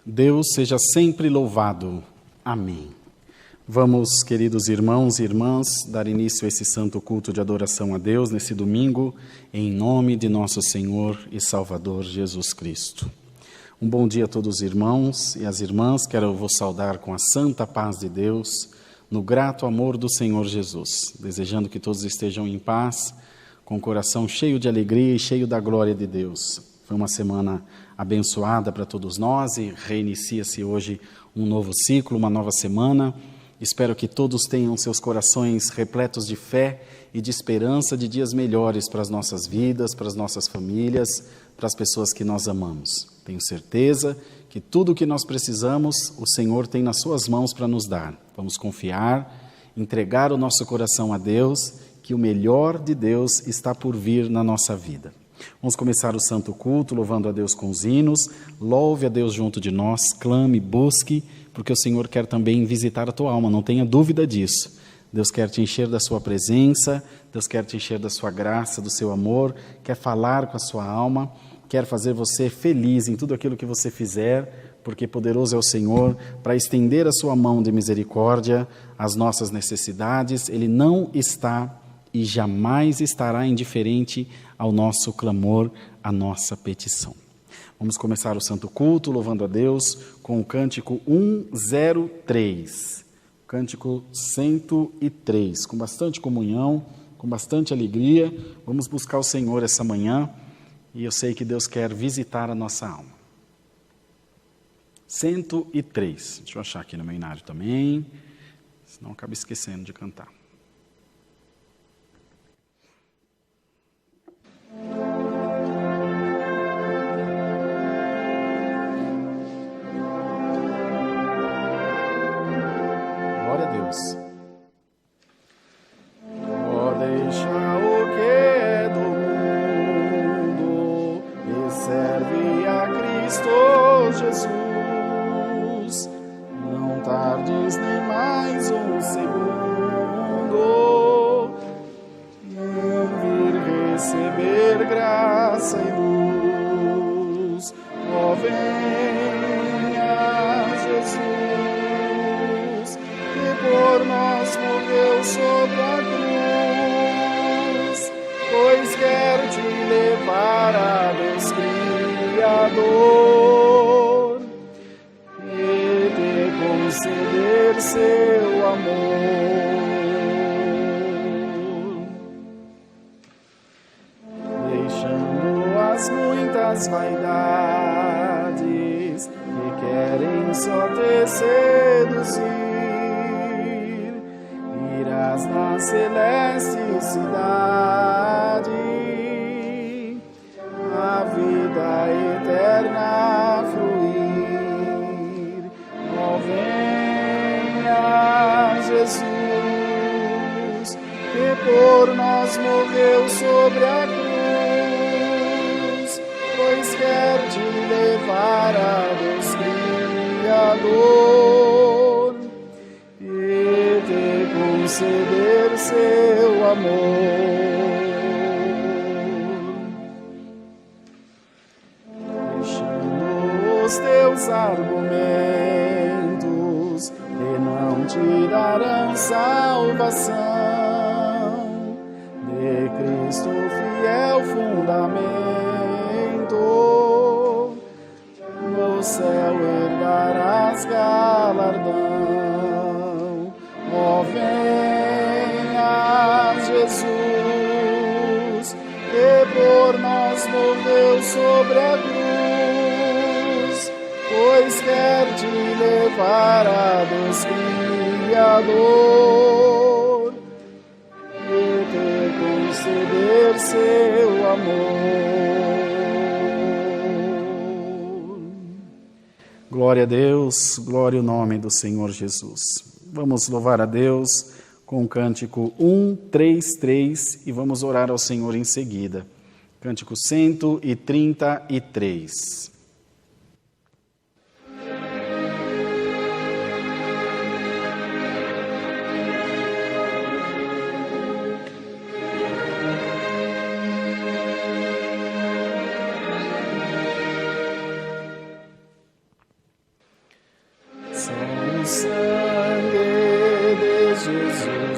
Deus seja sempre louvado. Amém. Vamos, queridos irmãos e irmãs, dar início a esse santo culto de adoração a Deus nesse domingo, em nome de nosso Senhor e Salvador Jesus Cristo. Um bom dia a todos os irmãos e as irmãs. Quero vos saudar com a santa paz de Deus, no grato amor do Senhor Jesus, desejando que todos estejam em paz, com o coração cheio de alegria e cheio da glória de Deus. Foi uma semana abençoada para todos nós e reinicia-se hoje um novo ciclo, uma nova semana. Espero que todos tenham seus corações repletos de fé e de esperança de dias melhores para as nossas vidas, para as nossas famílias, para as pessoas que nós amamos. Tenho certeza que tudo o que nós precisamos, o Senhor tem nas suas mãos para nos dar. Vamos confiar, entregar o nosso coração a Deus, que o melhor de Deus está por vir na nossa vida. Vamos começar o santo culto, louvando a Deus com os hinos. Louve a Deus junto de nós, clame, busque, porque o Senhor quer também visitar a tua alma, não tenha dúvida disso. Deus quer te encher da sua presença, Deus quer te encher da sua graça, do seu amor, quer falar com a sua alma, quer fazer você feliz em tudo aquilo que você fizer, porque poderoso é o Senhor para estender a sua mão de misericórdia às nossas necessidades. Ele não está e jamais estará indiferente ao nosso clamor, à nossa petição. Vamos começar o santo culto, louvando a Deus, com o cântico 103, cântico 103, com bastante comunhão, com bastante alegria. Vamos buscar o Senhor essa manhã, e eu sei que Deus quer visitar a nossa alma. 103, deixa eu achar aqui no meu inário também, senão acabo esquecendo de cantar. Glória a Deus. Ó, deixa o que é do mundo e serve a Cristo Jesus. Não tardes nem mais um segundo em vir receber graça e luz. Ó, venha Jesus, que por nós morreu sobre a cruz, pois quer te levar a Deus Criador e te conceder seu amor. Deixando as muitas vaidades que querem só te seduzir, irás na celeste cidade, a vida eterna fluir. Ó, venha Jesus, que por nós morreu sobre a cruz, pois quer te levar a Deus Criador e te conceder seu amor. Deixando os teus argumentos que não te darão salvação, de Cristo fiel fundamento, no céu herdarás galardão. Ó, venha Jesus, que por nós morreu sobre a cruz, pois quer te levar a Deus Criador e te conceder seu amor. Glória a Deus, glória ao nome do Senhor Jesus. Vamos louvar a Deus com o cântico 133 e vamos orar ao Senhor em seguida. Cântico 133.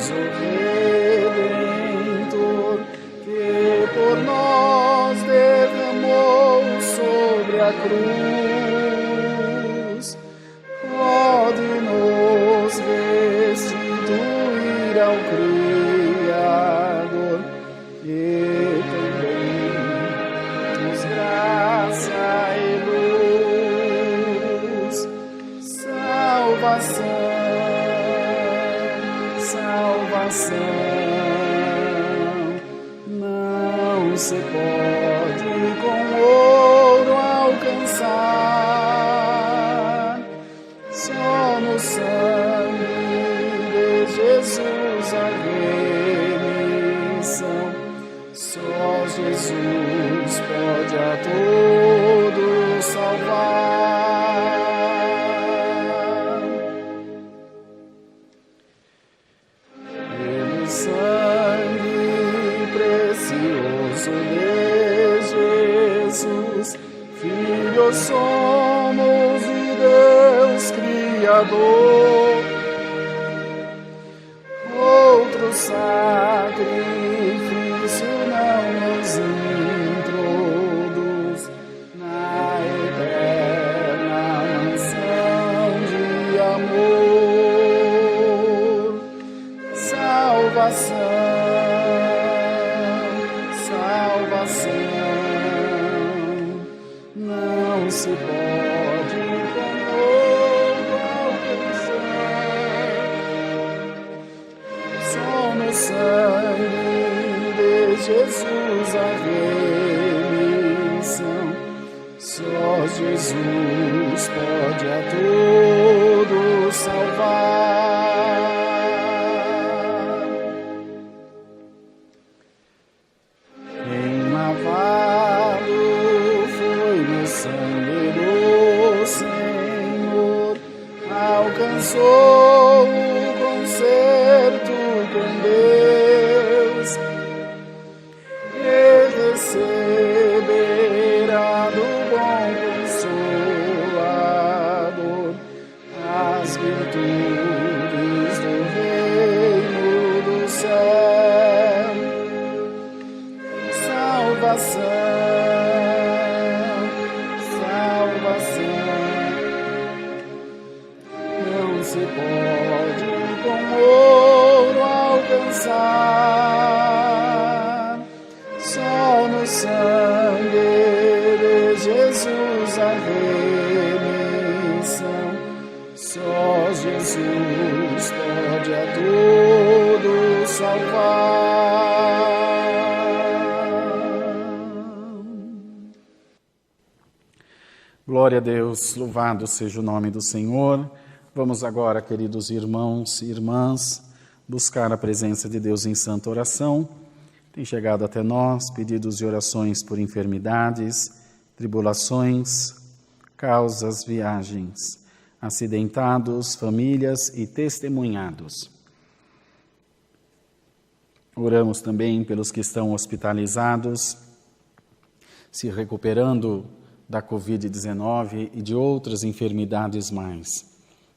Jesus, o Redentor, que por nós derramou sobre a cruz, pode nos restituir ao Criador, que também nos graça e luz, salvação. Não se pode com ouro alcançar, só no sangue de Jesus a remissão, só Jesus pode a todos salvar. Sangue precioso de Jesus, filhos somos de Deus Criador. Outro sacrifício não nos introduz na eterna mansão de amor. Salvação, não se pode com ouro alcançar, só no sangue de Jesus a remissão, só Jesus pode a todos salvar. Alcançou o concerto com Deus e receberá do bom Consolador as virtudes do reino do céu. Salvação. Se pode com ouro alcançar, só no sangue de Jesus a remissão, só Jesus pode a todos salvar. Glória a Deus, louvado seja o nome do Senhor. Vamos agora, queridos irmãos e irmãs, buscar a presença de Deus em santa oração. Tem chegado até nós pedidos e orações por enfermidades, tribulações, causas, viagens, acidentados, famílias e testemunhados. Oramos também pelos que estão hospitalizados, se recuperando da Covid-19 e de outras enfermidades mais.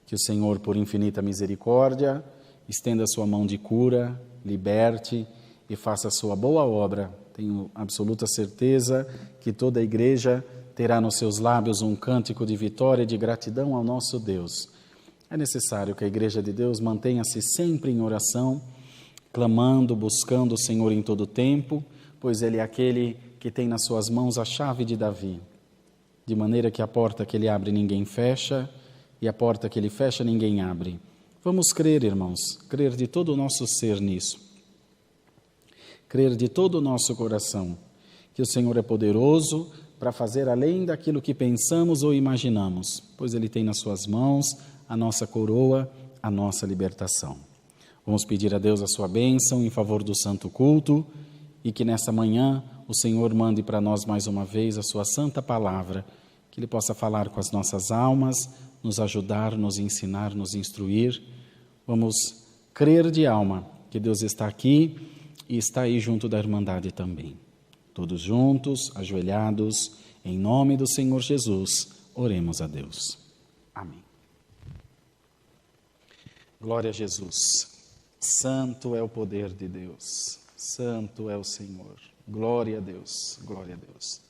Que o Senhor, por infinita misericórdia, estenda a sua mão de cura, liberte e faça a sua boa obra. Tenho absoluta certeza que toda a igreja terá nos seus lábios um cântico de vitória e de gratidão ao nosso Deus. É necessário que a igreja de Deus mantenha-se sempre em oração, clamando, buscando o Senhor em todo o tempo, pois Ele é aquele que tem nas suas mãos a chave de Davi, de maneira que a porta que Ele abre ninguém fecha, e a porta que Ele fecha ninguém abre. Vamos crer, irmãos, crer de todo o nosso ser nisso. Crer de todo o nosso coração que o Senhor é poderoso para fazer além daquilo que pensamos ou imaginamos, pois Ele tem nas suas mãos a nossa coroa, a nossa libertação. Vamos pedir a Deus a sua bênção em favor do santo culto e que nessa manhã o Senhor mande para nós mais uma vez a sua santa palavra, que Ele possa falar com as nossas almas, nos ajudar, nos ensinar, nos instruir. Vamos crer de alma que Deus está aqui e está aí junto da Irmandade também. Todos juntos, ajoelhados, em nome do Senhor Jesus, oremos a Deus. Amém. Glória a Jesus. Santo é o poder de Deus, santo é o Senhor. Glória a Deus, glória a Deus.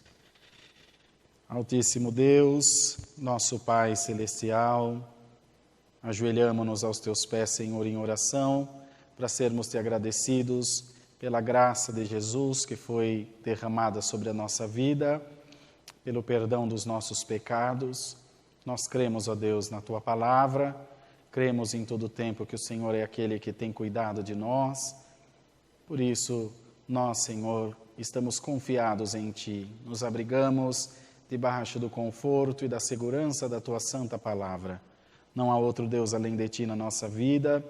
Altíssimo Deus, nosso Pai Celestial, ajoelhamo-nos aos Teus pés, Senhor, em oração, para sermos-Te agradecidos pela graça de Jesus que foi derramada sobre a nossa vida, pelo perdão dos nossos pecados. Nós cremos, ó Deus, na Tua palavra, cremos em todo o tempo que o Senhor é aquele que tem cuidado de nós. Por isso, nós, Senhor, estamos confiados em Ti, nos abrigamos debaixo do conforto e da segurança da Tua santa palavra. Não há outro Deus além de Ti na nossa vida,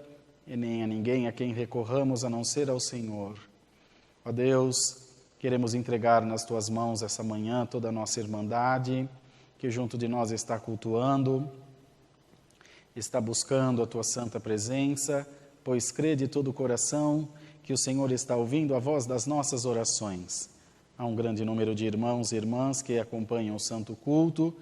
e nem a ninguém a quem recorramos a não ser ao Senhor. Ó Deus, queremos entregar nas Tuas mãos essa manhã toda a nossa irmandade, que junto de nós está cultuando, está buscando a Tua santa presença, pois crê de todo o coração que o Senhor está ouvindo a voz das nossas orações. Há um grande número de irmãos e irmãs que acompanham o santo culto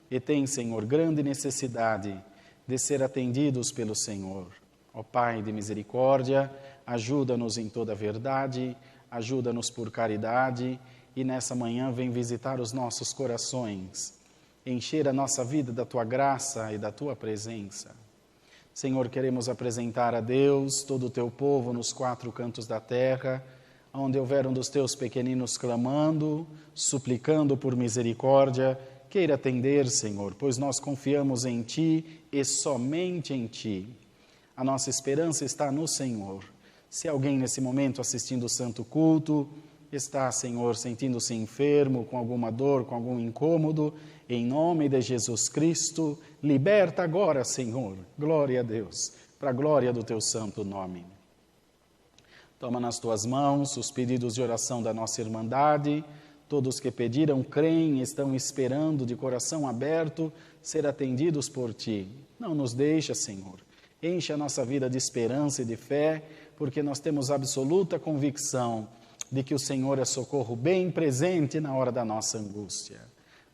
e têm, Senhor, grande necessidade de ser atendidos pelo Senhor. Ó Pai de misericórdia, ajuda-nos em toda a verdade, ajuda-nos por caridade e nessa manhã vem visitar os nossos corações, encher a nossa vida da Tua graça e da Tua presença. Senhor, queremos apresentar a Deus todo o Teu povo nos 4 cantos da terra, onde houver um dos Teus pequeninos clamando, suplicando por misericórdia, queira atender, Senhor, pois nós confiamos em Ti e somente em Ti. A nossa esperança está no Senhor. Se alguém nesse momento assistindo o santo culto está, Senhor, sentindo-se enfermo, com alguma dor, com algum incômodo, em nome de Jesus Cristo, liberta agora, Senhor. Glória a Deus, para a glória do Teu santo nome. Toma nas Tuas mãos os pedidos de oração da nossa irmandade. Todos que pediram, creem, estão esperando de coração aberto ser atendidos por Ti. Não nos deixa, Senhor. Enche a nossa vida de esperança e de fé, porque nós temos absoluta convicção de que o Senhor é socorro bem presente na hora da nossa angústia.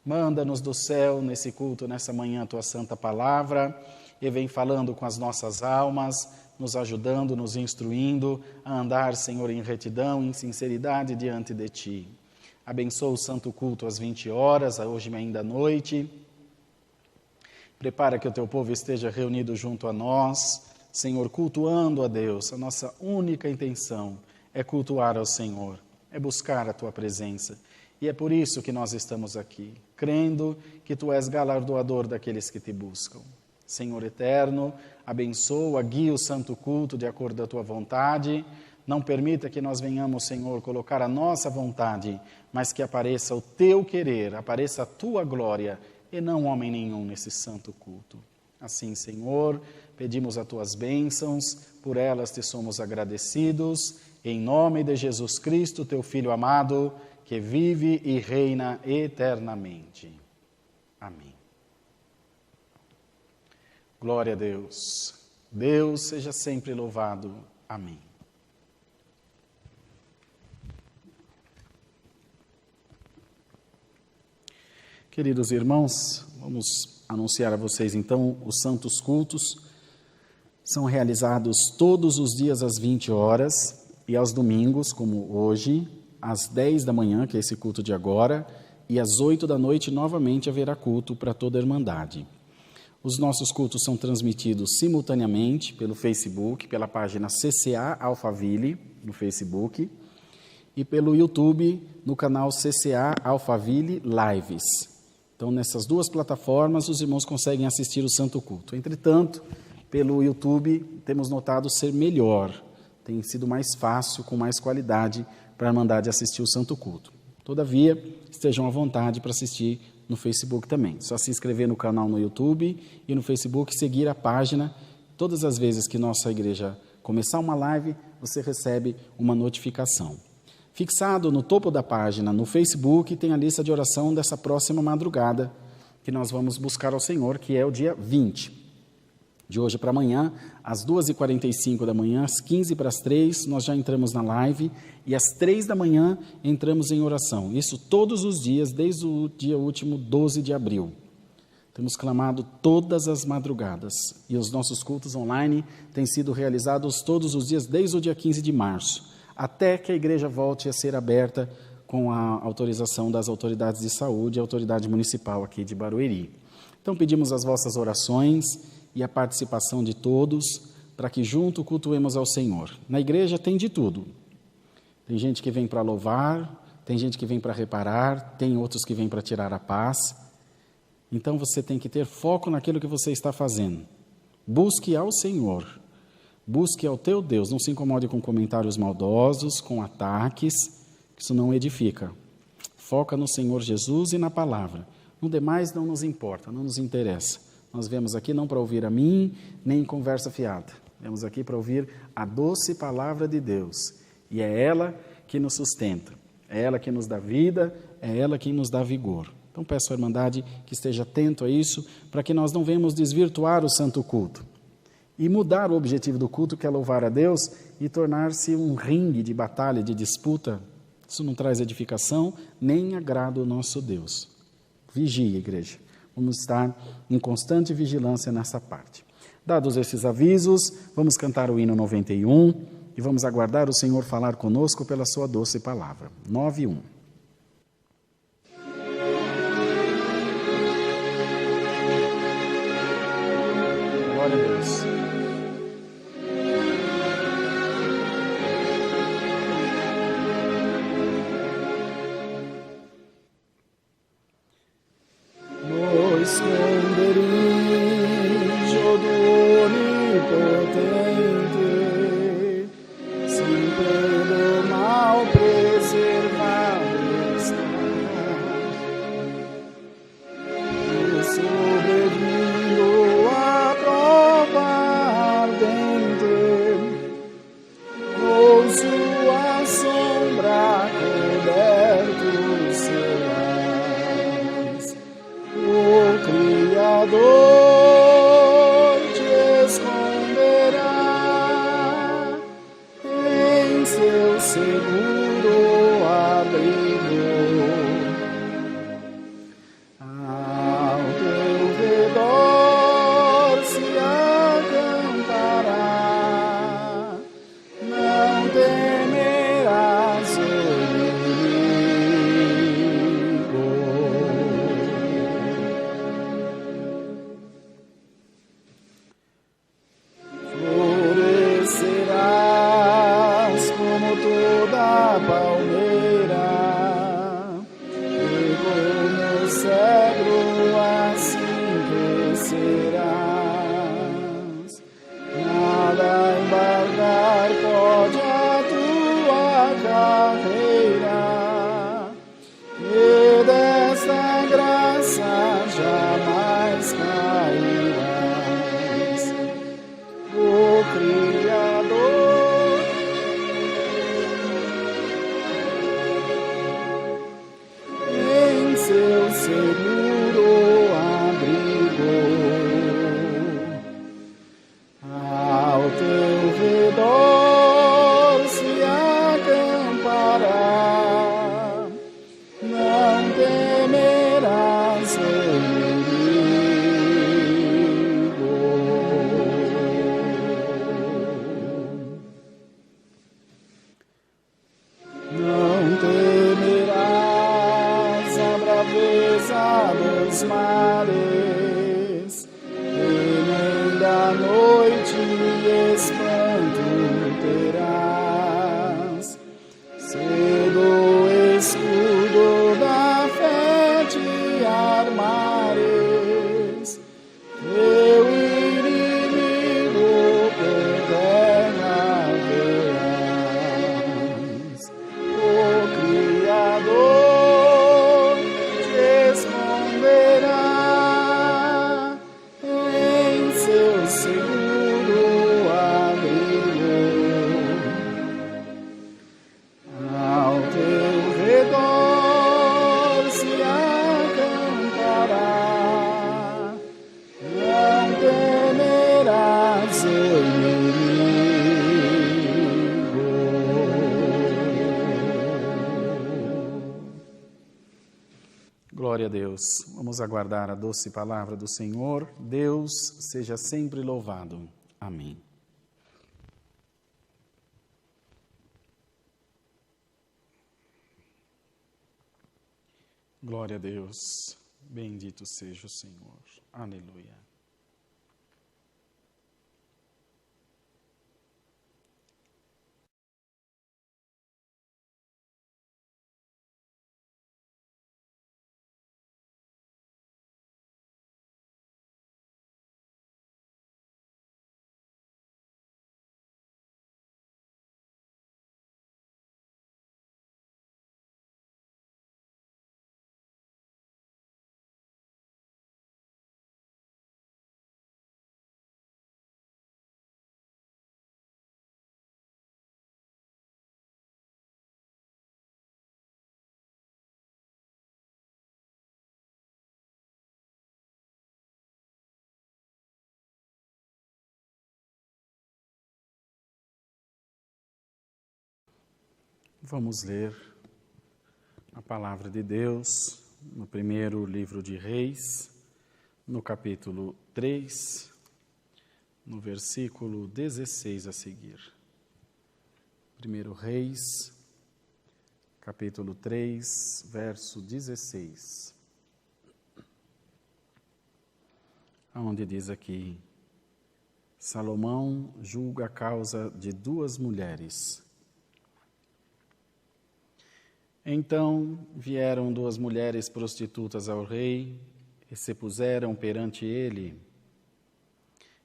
Manda-nos do céu, nesse culto, nessa manhã, Tua santa palavra, e vem falando com as nossas almas, nos ajudando, nos instruindo a andar, Senhor, em retidão, em sinceridade diante de Ti. Abençoa o santo culto às 20 horas, hoje ainda à noite. Prepara que o Teu povo esteja reunido junto a nós, Senhor, cultuando a Deus. A nossa única intenção é cultuar ao Senhor, é buscar a Tua presença. E é por isso que nós estamos aqui, crendo que Tu és galardoador daqueles que Te buscam. Senhor eterno, abençoa, guia o santo culto de acordo com a Tua vontade. Não permita que nós venhamos, Senhor, colocar a nossa vontade, mas que apareça o Teu querer, apareça a Tua glória, e não homem nenhum nesse santo culto. Assim, Senhor, pedimos as Tuas bênçãos, por elas Te somos agradecidos, em nome de Jesus Cristo, Teu Filho amado, que vive e reina eternamente. Amém. Glória a Deus. Deus seja sempre louvado. Amém. Queridos irmãos, vamos anunciar a vocês então os santos cultos. São realizados todos os dias às 20 horas e aos domingos, como hoje, às 10 da manhã, que é esse culto de agora, e às 8 da noite novamente haverá culto para toda a Irmandade. Os nossos cultos são transmitidos simultaneamente pelo Facebook, pela página CCA Alphaville no Facebook e pelo YouTube no canal CCA Alphaville Lives. Então, nessas duas plataformas, os irmãos conseguem assistir o Santo Culto. Entretanto, pelo YouTube, temos notado ser melhor, tem sido mais fácil, com mais qualidade, para a Irmandade assistir o Santo Culto. Todavia, estejam à vontade para assistir no Facebook também. Só se inscrever no canal no YouTube e no Facebook seguir a página. Todas as vezes que nossa igreja começar uma live, você recebe uma notificação. Fixado no topo da página, no Facebook, tem a lista de oração dessa próxima madrugada, que nós vamos buscar ao Senhor, que é o dia 20. De hoje para amanhã, às 2h45 da manhã, às 2:45, nós já entramos na live, e às 3 da manhã entramos em oração. Isso todos os dias, desde o dia último, 12 de abril. Temos clamado todas as madrugadas e os nossos cultos online têm sido realizados todos os dias desde o dia 15 de março, até que a igreja volte a ser aberta com a autorização das autoridades de saúde e a autoridade municipal aqui de Barueri. Então pedimos as vossas orações e a participação de todos para que junto cultuemos ao Senhor. Na igreja tem de tudo. Tem gente que vem para louvar, tem gente que vem para reparar, tem outros que vêm para tirar a paz. Então você tem que ter foco naquilo que você está fazendo. Busque ao Senhor, busque ao teu Deus, não se incomode com comentários maldosos, com ataques, isso não edifica. Foca no Senhor Jesus e na palavra. No demais não nos importa, não nos interessa. Nós viemos aqui não para ouvir a mim, nem conversa fiada. Viemos aqui para ouvir a doce palavra de Deus. E é ela que nos sustenta, é ela que nos dá vida, é ela que nos dá vigor. Então peço à Irmandade que esteja atento a isso, para que nós não venhamos desvirtuar o santo culto e mudar o objetivo do culto, que é louvar a Deus, e tornar-se um ringue de batalha, de disputa. Isso não traz edificação, nem agrada ao nosso Deus. Vigie, igreja. Vamos estar em constante vigilância nessa parte. Dados esses avisos, vamos cantar o hino 91 e vamos aguardar o Senhor falar conosco pela sua doce palavra. 9:1. Glória a Deus. No esconderijo do Onipotente, sempre do mal preservado está. E sobrevindo a prova Glória a Deus. Vamos aguardar a doce palavra do Senhor. Deus seja sempre louvado. Amém. Glória a Deus. Bendito seja o Senhor. Aleluia. Vamos ler a palavra de Deus no primeiro livro de Reis, no capítulo 3, no versículo 16 a seguir. 1 Reis, capítulo 3, verso 16. Onde diz aqui: Salomão julga a causa de duas mulheres. Então vieram duas mulheres prostitutas ao rei e se puseram perante ele.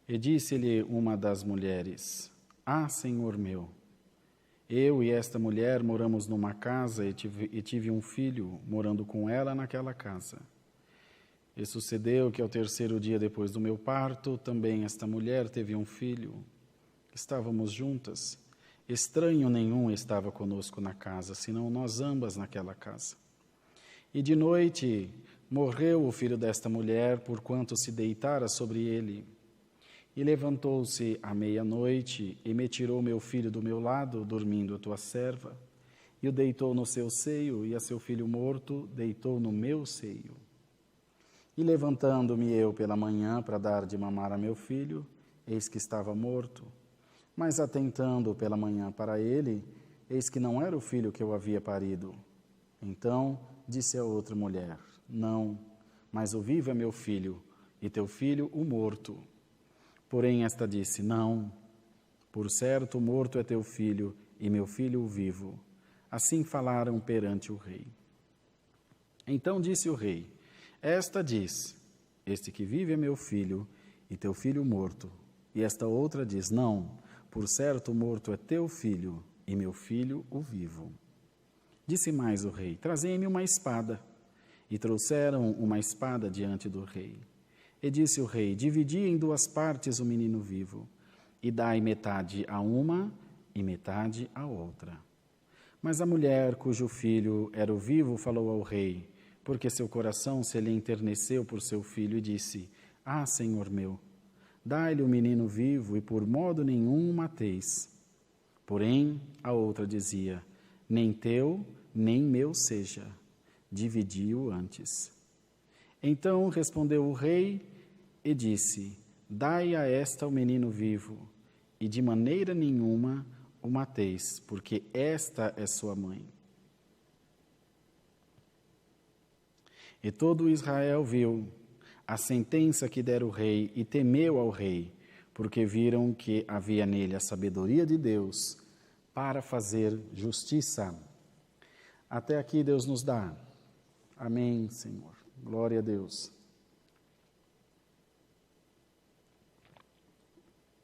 E disse-lhe uma das mulheres: Ah, senhor meu, eu e esta mulher moramos numa casa e tive um filho morando com ela naquela casa. E sucedeu que ao terceiro dia depois do meu parto, também esta mulher teve um filho. Estávamos juntas. Estranho nenhum estava conosco na casa, senão nós ambas naquela casa. E de noite morreu o filho desta mulher, porquanto se deitara sobre ele. E levantou-se à meia-noite e me tirou meu filho do meu lado, dormindo a tua serva, e o deitou no seu seio, e a seu filho morto deitou no meu seio. E levantando-me eu pela manhã para dar de mamar a meu filho, eis que estava morto. Mas atentando pela manhã para ele, eis que não era o filho que eu havia parido. Então disse a outra mulher: Não, mas o vivo é meu filho, e teu filho o morto. Porém esta disse: Não, por certo o morto é teu filho, e meu filho o vivo. Assim falaram perante o rei. Então disse o rei: Esta diz: Este que vive é meu filho, e teu filho morto. E esta outra diz: Não, por certo o morto é teu filho, e meu filho o vivo. Disse mais o rei: Trazei-me uma espada. E trouxeram uma espada diante do rei. E disse o rei: Dividi em duas partes o menino vivo, e dai metade a uma e metade a outra. Mas a mulher cujo filho era o vivo falou ao rei, porque seu coração se lhe enterneceu por seu filho, e disse: Ah, senhor meu, dai-lhe o menino vivo, e por modo nenhum o mateis. Porém, a outra dizia: Nem teu, nem meu seja. Dividi-o antes. Então respondeu o rei e disse: Dai a esta o menino vivo, e de maneira nenhuma o mateis, porque esta é sua mãe. E todo Israel viu a sentença que dera o rei e temeu ao rei, porque viram que havia nele a sabedoria de Deus para fazer justiça. Até aqui Deus nos dá. Amém, Senhor. Glória a Deus.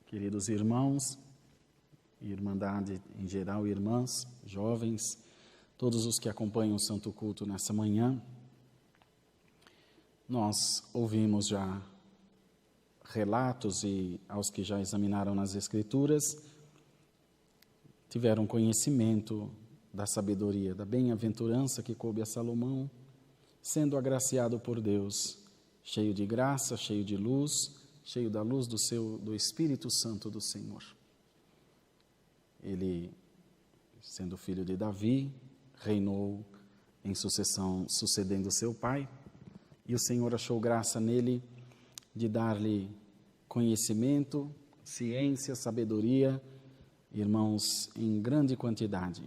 Queridos irmãos, irmandade em geral, irmãs, jovens, todos os que acompanham o Santo Culto nessa manhã, nós ouvimos já relatos e aos que já examinaram nas Escrituras, tiveram conhecimento da sabedoria, da bem-aventurança que coube a Salomão, sendo agraciado por Deus, cheio de graça, cheio de luz, cheio da luz do Espírito Santo do Senhor. Ele, sendo filho de Davi, reinou em sucessão, sucedendo seu pai, e o Senhor achou graça nele de dar-lhe conhecimento, ciência, sabedoria, irmãos, em grande quantidade.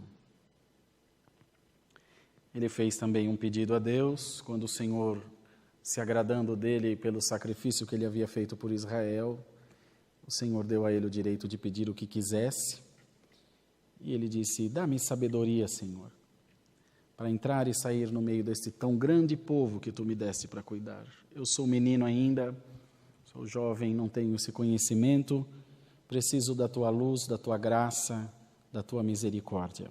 Ele fez também um pedido a Deus, quando o Senhor, se agradando dele pelo sacrifício que ele havia feito por Israel, o Senhor deu a ele o direito de pedir o que quisesse, e ele disse: dá-me sabedoria, Senhor, para entrar e sair no meio deste tão grande povo que tu me deste para cuidar. Eu sou menino ainda, sou jovem, não tenho esse conhecimento, preciso da tua luz, da tua graça, da tua misericórdia.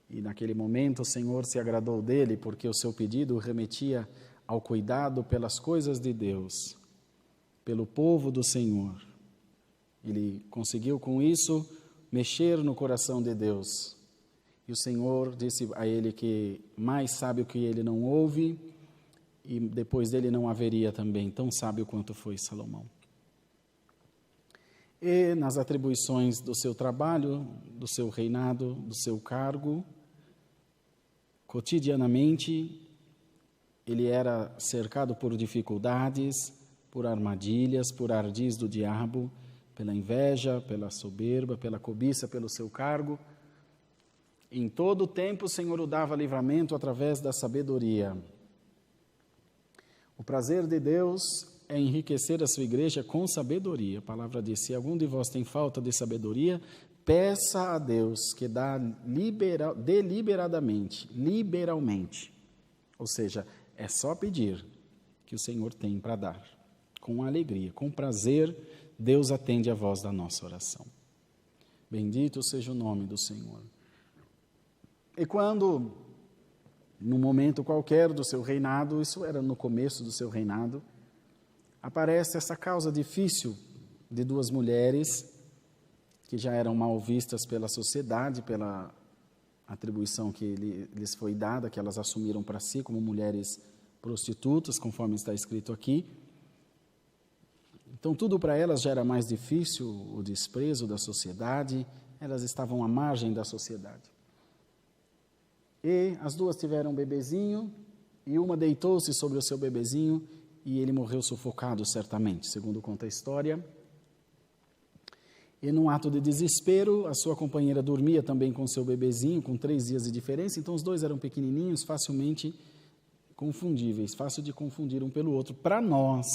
E naquele momento o Senhor se agradou dele, porque o seu pedido remetia ao cuidado pelas coisas de Deus, pelo povo do Senhor. Ele conseguiu com isso mexer no coração de Deus. E o Senhor disse a ele que mais sábio que ele não houve, e depois dele não haveria também tão sábio quanto foi Salomão. E nas atribuições do seu trabalho, do seu reinado, do seu cargo, cotidianamente, ele era cercado por dificuldades, por armadilhas, por ardis do diabo, pela inveja, pela soberba, pela cobiça, pelo seu cargo. Em todo o tempo, o Senhor o dava livramento através da sabedoria. O prazer de Deus é enriquecer a sua igreja com sabedoria. A palavra diz: se algum de vós tem falta de sabedoria, peça a Deus, que dá deliberadamente, liberalmente. Ou seja, é só pedir que o Senhor tem para dar. Com alegria, com prazer, Deus atende a voz da nossa oração. Bendito seja o nome do Senhor. E quando, num momento qualquer do seu reinado, isso era no começo do seu reinado, aparece essa causa difícil de duas mulheres que já eram mal vistas pela sociedade, pela atribuição que lhes foi dada, que elas assumiram para si como mulheres prostitutas, conforme está escrito aqui. Então, tudo para elas já era mais difícil, o desprezo da sociedade, elas estavam à margem da sociedade. E as duas tiveram um bebezinho, e uma deitou-se sobre o seu bebezinho, e ele morreu sufocado, certamente, segundo conta a história. E num ato de desespero, a sua companheira dormia também com seu bebezinho, com 3 dias de diferença, então os dois eram pequenininhos, facilmente confundíveis, fácil de confundir um pelo outro. Para nós,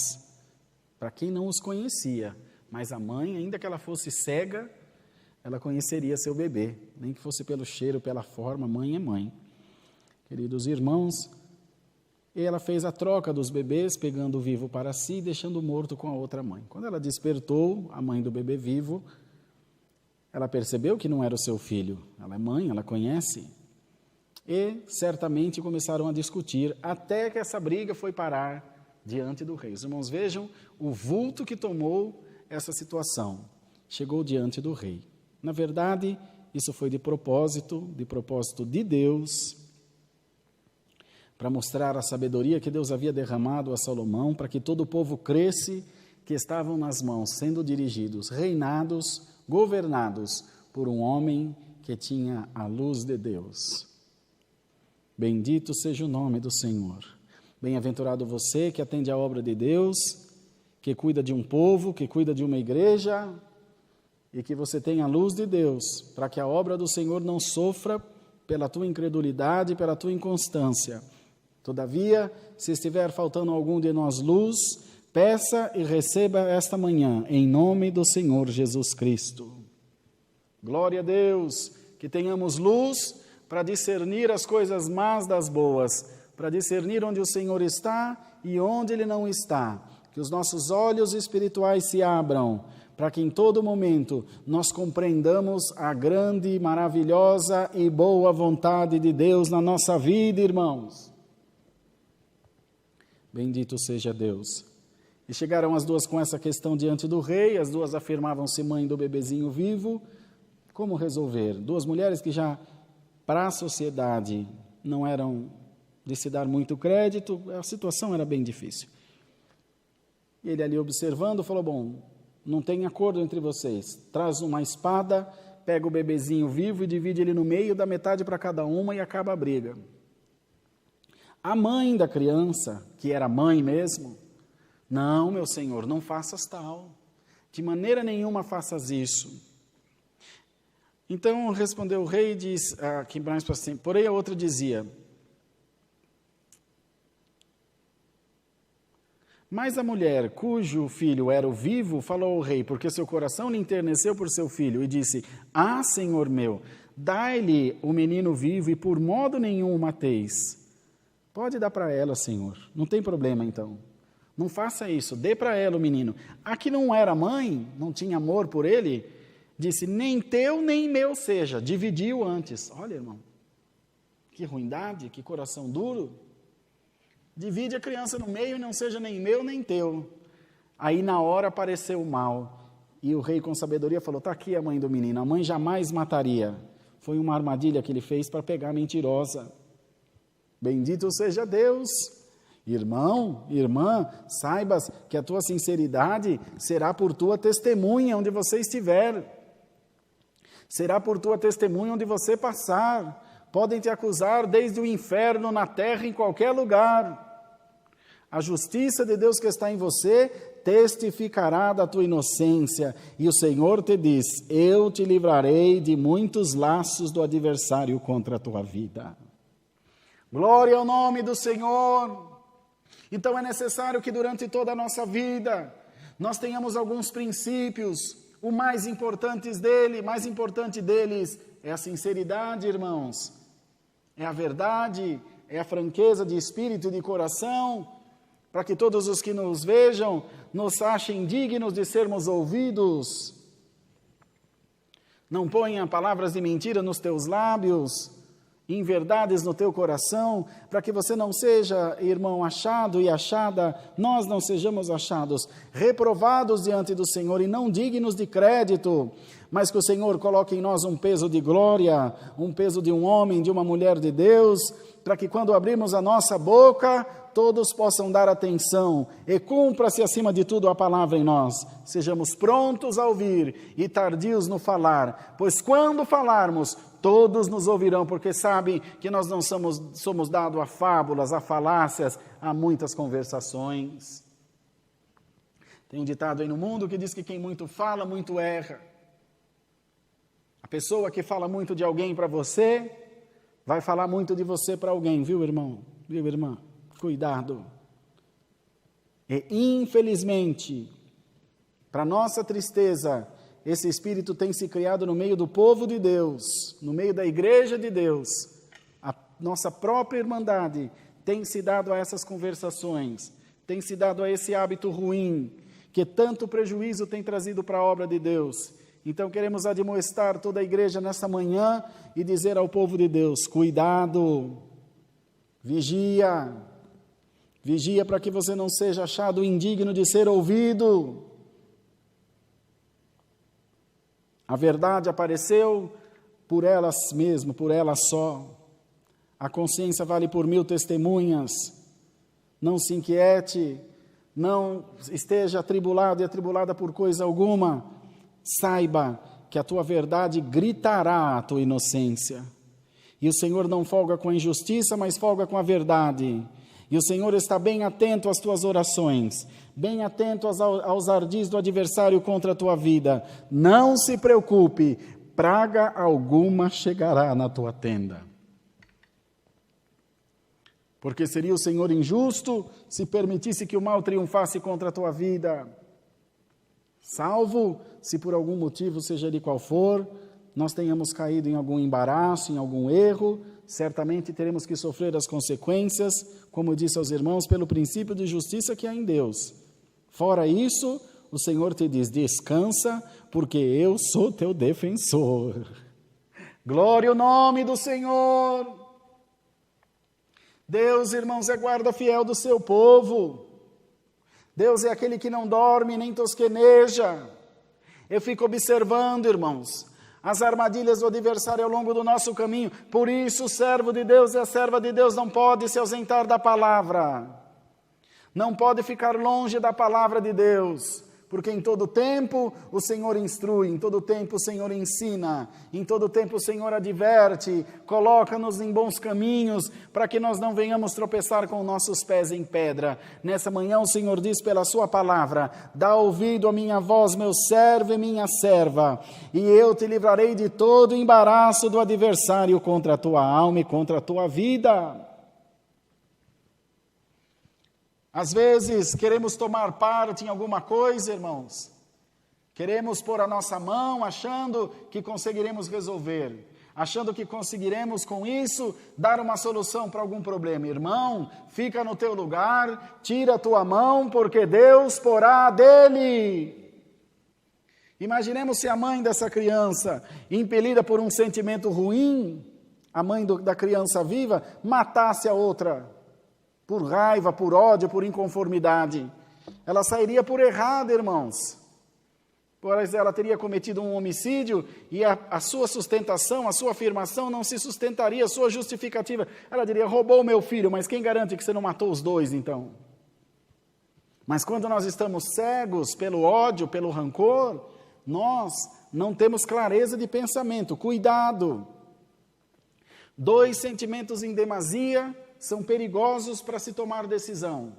para quem não os conhecia, mas a mãe, ainda que ela fosse cega, ela conheceria seu bebê, nem que fosse pelo cheiro, pela forma, mãe é mãe. Queridos irmãos, ela fez a troca dos bebês, pegando o vivo para si e deixando o morto com a outra mãe. Quando ela despertou, a mãe do bebê vivo, ela percebeu que não era o seu filho. Ela é mãe, ela conhece. E certamente começaram a discutir, até que essa briga foi parar diante do rei. Os irmãos vejam o vulto que tomou essa situação. Chegou diante do rei. Na verdade, isso foi de propósito de Deus, para mostrar a sabedoria que Deus havia derramado a Salomão, para que todo o povo cresce, que estavam nas mãos, sendo dirigidos, reinados, governados por um homem que tinha a luz de Deus. Bendito seja o nome do Senhor. Bem-aventurado você que atende à obra de Deus, que cuida de um povo, que cuida de uma igreja, e que você tenha a luz de Deus, para que a obra do Senhor não sofra pela tua incredulidade, pela tua inconstância. Todavia, se estiver faltando algum de nós luz, peça e receba esta manhã, em nome do Senhor Jesus Cristo. Glória a Deus, que tenhamos luz para discernir as coisas más das boas, para discernir onde o Senhor está e onde Ele não está. Que os nossos olhos espirituais se abram, para que em todo momento nós compreendamos a grande, maravilhosa e boa vontade de Deus na nossa vida, irmãos. Bendito seja Deus. E chegaram as duas com essa questão diante do rei, as duas afirmavam-se mãe do bebezinho vivo. Como resolver? Duas mulheres que já, para a sociedade, não eram de se dar muito crédito, a situação era bem difícil. Ele ali observando, falou, bom, não tem acordo entre vocês, traz uma espada, pega o bebezinho vivo e divide ele no meio, dá metade para cada uma e acaba a briga. a mãe da criança, que era mãe mesmo, não, meu senhor, não faças tal, de maneira nenhuma faças isso. Então respondeu o rei e diz, aqui mais para cima, porém a outra dizia, mas a mulher, cujo filho era o vivo, falou ao rei, porque seu coração lhe enterneceu por seu filho, e disse, senhor meu, dai-lhe o menino vivo, e por modo nenhum o mateis. Pode dar para ela, senhor, não tem problema então. Não faça isso, dê para ela o menino. A que não era mãe, não tinha amor por ele, disse, nem teu nem meu seja, dividiu antes. Olha, irmão, que ruindade, que coração duro. Divide a criança no meio e não seja nem meu nem teu. Aí na hora apareceu o mal. E o rei com sabedoria falou, está aqui a mãe do menino, a mãe jamais mataria. Foi uma armadilha que ele fez para pegar a mentirosa. Bendito seja Deus. Irmão, irmã, saibas que a tua sinceridade será por tua testemunha onde você estiver. Será por tua testemunha onde você passar. Podem te acusar desde o inferno, na terra, em qualquer lugar. A justiça de Deus que está em você testificará da tua inocência. E o Senhor te diz, eu te livrarei de muitos laços do adversário contra a tua vida. Glória ao nome do Senhor. Então é necessário que durante toda a nossa vida nós tenhamos alguns princípios. O mais importante deles é a sinceridade, irmãos. É a verdade, é a franqueza de espírito e de coração, para que todos os que nos vejam nos achem dignos de sermos ouvidos. Não ponha palavras de mentira nos teus lábios, inverdades no teu coração, para que você não seja, irmão, achado e achada, nós não sejamos achados, reprovados diante do Senhor e não dignos de crédito, mas que o Senhor coloque em nós um peso de glória, um peso de um homem, de uma mulher de Deus, para que quando abrirmos a nossa boca, todos possam dar atenção e cumpra-se acima de tudo a palavra em nós. Sejamos prontos a ouvir e tardios no falar, pois quando falarmos, todos nos ouvirão, porque sabem que nós não somos dados a fábulas, a falácias, a muitas conversações. Tem um ditado aí no mundo que diz que quem muito fala, muito erra. A pessoa que fala muito de alguém para você, vai falar muito de você para alguém, viu, irmão? Viu, irmã? Cuidado. E, infelizmente, para nossa tristeza, esse espírito tem se criado no meio do povo de Deus, no meio da igreja de Deus. A nossa própria irmandade tem se dado a essas conversações, tem se dado a esse hábito ruim, que tanto prejuízo tem trazido para a obra de Deus. Então queremos admoestar toda a igreja nesta manhã e dizer ao povo de Deus, cuidado, vigia para que você não seja achado indigno de ser ouvido. A verdade apareceu por elas mesmas, por ela só. A consciência vale por 1000 testemunhas. Não se inquiete, não esteja atribulado e atribulada por coisa alguma. Saiba que a tua verdade gritará a tua inocência. E o Senhor não folga com a injustiça, mas folga com a verdade. E o Senhor está bem atento às tuas orações, bem atento aos ardis do adversário contra a tua vida. Não se preocupe, praga alguma chegará na tua tenda. Porque seria o Senhor injusto se permitisse que o mal triunfasse contra a tua vida. Salvo se por algum motivo, seja ele qual for, nós tenhamos caído em algum embaraço, em algum erro, certamente teremos que sofrer as consequências, como eu disse aos irmãos, pelo princípio de justiça que há em Deus. Fora isso, o Senhor te diz, descansa, porque eu sou teu defensor. Glória ao nome do Senhor. Deus, irmãos, é guarda fiel do seu povo. Deus é aquele que não dorme nem tosqueneja. Eu fico observando, irmãos, as armadilhas do adversário ao longo do nosso caminho. Por isso o servo de Deus e a serva de Deus não pode se ausentar da palavra. Não pode ficar longe da palavra de Deus. porque em todo tempo o Senhor instrui, em todo tempo o Senhor ensina, em todo tempo o Senhor adverte, coloca-nos em bons caminhos, para que nós não venhamos tropeçar com nossos pés em pedra. Nessa manhã o Senhor diz pela sua palavra: dá ouvido à minha voz, meu servo e minha serva, e eu te livrarei de todo o embaraço do adversário contra a tua alma e contra a tua vida. Às vezes queremos tomar parte em alguma coisa, irmãos. Queremos pôr a nossa mão achando que conseguiremos resolver, achando que conseguiremos com isso dar uma solução para algum problema. Irmão, fica no teu lugar, tira a tua mão, porque Deus porá dele. Imaginemos se a mãe dessa criança, impelida por um sentimento ruim, a mãe da criança viva, matasse a outra, por raiva, por ódio, por inconformidade. Ela sairia por errada, irmãos. Pois ela teria cometido um homicídio e a sua sustentação, a sua afirmação não se sustentaria, a sua justificativa. Ela diria: roubou meu filho, mas quem garante que você não matou os dois, então? Mas quando nós estamos cegos pelo ódio, pelo rancor, nós não temos clareza de pensamento. Cuidado! 2 sentimentos em demasia são perigosos para se tomar decisão: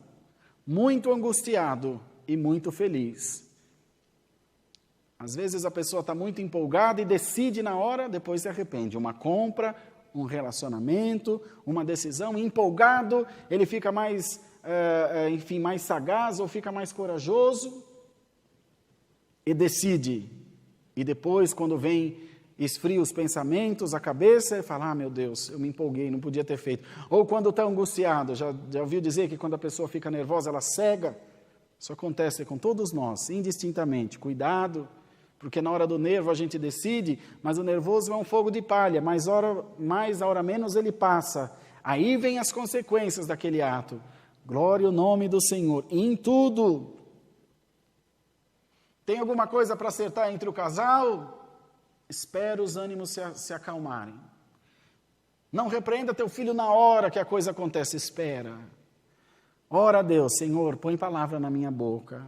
muito angustiado e muito feliz. Às vezes a pessoa está muito empolgada e decide na hora, depois se arrepende. Uma compra, um relacionamento, uma decisão, empolgado, ele fica mais, mais sagaz ou fica mais corajoso e decide. E depois, quando vem, esfria os pensamentos, a cabeça, e fala: meu Deus, eu me empolguei, não podia ter feito. Ou quando está angustiado, já ouviu dizer que quando a pessoa fica nervosa, ela cega? Isso acontece com todos nós, indistintamente. Cuidado, porque na hora do nervo a gente decide, mas o nervoso é um fogo de palha, mais hora menos ele passa. Aí vem as consequências daquele ato. Glória ao nome do Senhor, em tudo. Tem alguma coisa para acertar entre o casal? Espera os ânimos se acalmarem. Não repreenda teu filho na hora que a coisa acontece, espera. Ora a Deus: Senhor, põe palavra na minha boca.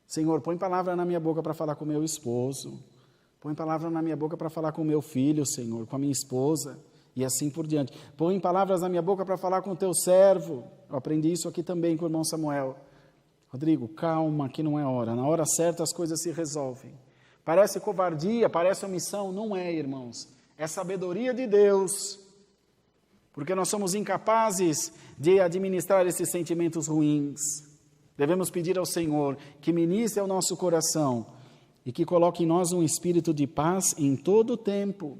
Senhor, põe palavra na minha boca para falar com meu esposo. Põe palavra na minha boca para falar com meu filho, Senhor, com a minha esposa, e assim por diante. Põe palavras na minha boca para falar com o teu servo. Eu aprendi isso aqui também com o irmão Samuel. Rodrigo, calma, que não é hora. Na hora certa as coisas se resolvem. Parece covardia, parece omissão. Não é, irmãos. É sabedoria de Deus. Porque nós somos incapazes de administrar esses sentimentos ruins. Devemos pedir ao Senhor que ministre ao nosso coração e que coloque em nós um espírito de paz em todo o tempo.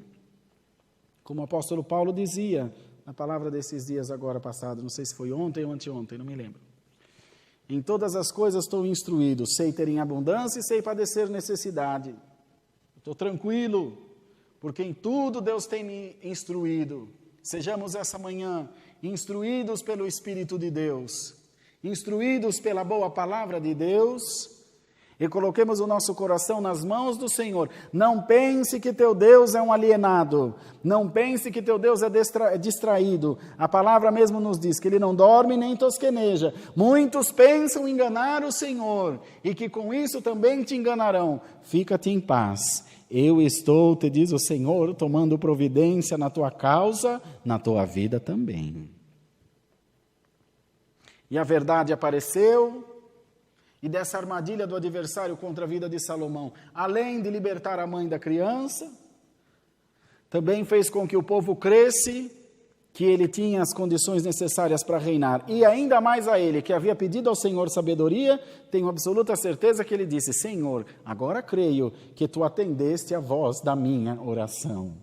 Como o apóstolo Paulo dizia na palavra desses dias agora passados, não sei se foi ontem ou anteontem, não me lembro. Em todas as coisas estou instruído, sei ter em abundância e sei padecer necessidade. Estou tranquilo, porque em tudo Deus tem me instruído. Sejamos essa manhã instruídos pelo Espírito de Deus, instruídos pela boa palavra de Deus, e coloquemos o nosso coração nas mãos do Senhor. Não pense que teu Deus é um alienado, não pense que teu Deus é distraído. A palavra mesmo nos diz que Ele não dorme nem tosqueneja. Muitos pensam enganar o Senhor, e que com isso também te enganarão. Fica-te em paz. Eu estou, te diz o Senhor, tomando providência na tua causa, na tua vida também. E a verdade apareceu, e dessa armadilha do adversário contra a vida de Salomão, além de libertar a mãe da criança, também fez com que o povo cresce, que ele tinha as condições necessárias para reinar, e ainda mais a ele, que havia pedido ao Senhor sabedoria, tenho absoluta certeza que ele disse: Senhor, agora creio que tu atendeste a voz da minha oração.